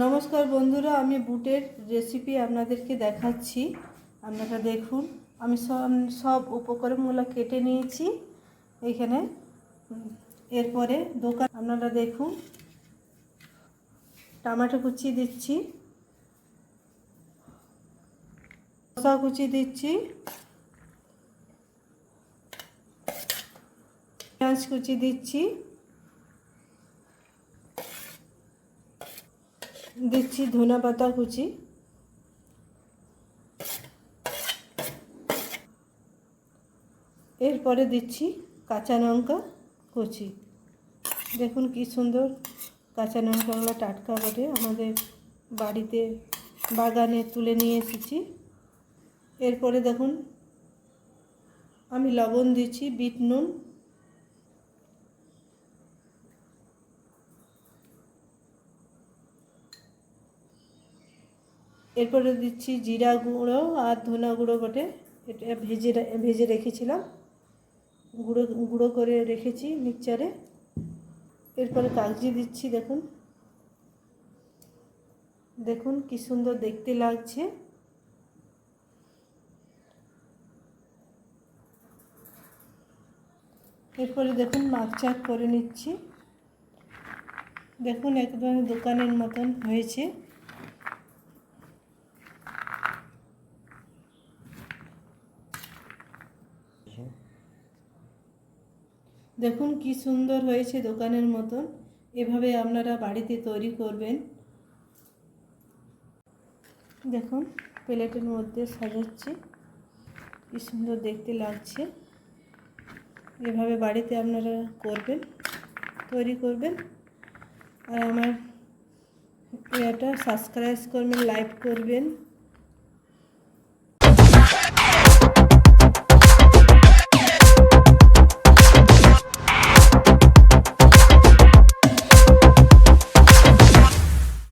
নমস্কার বন্ধুরা, আমি বুটের রেসিপি আপনাদেরকে দেখাচ্ছি। আপনারা দেখুন, আমি সব উপকরণগুলো কেটে নিয়েছি এইখানে। এরপরে আপনারা দেখুন, টমেটো কুচি দিচ্ছি, শসা কুচি দিচ্ছি, পেঁয়াজ কুচি দিচ্ছি, ধনে পাতা কুচি, এরপরে দিচ্ছি কাঁচা লঙ্কা কুচি। দেখুন কি সুন্দর কাঁচা লঙ্কাগুলো টাটকা বটে, আমাদের বাড়িতে বাগানে তুলে নিয়ে এসেছি। এরপরে দেখুন আমি লবণ দিচ্ছি, বিট নুন, এরপরে দিচ্ছি জিরা গুঁড়ো আর ধনা গুঁড়ো বটে, এটা ভেজে রেখেছিলাম, গুঁড়ো করে রেখেছি মিক্সচারে। এরপরে কাগজি দিচ্ছি, দেখুন কি সুন্দর দেখতে লাগছে। এরপরে দেখুন মাখচাক করে নিচ্ছি, দেখুন একদম দোকানের মতন হয়েছে। দেখুন কি সুন্দর হয়েছে দোকানের মতন। এভাবে আপনারা বাড়িতে তৈরি করবেন। দেখুন প্লেটের মধ্যে সাজাচ্ছি, কি সুন্দর দেখতে লাগছে। এভাবে বাড়িতে আপনারা তৈরি করবেন। আর আমার এটা সাবস্ক্রাইব করবেন, লাইক করবেন।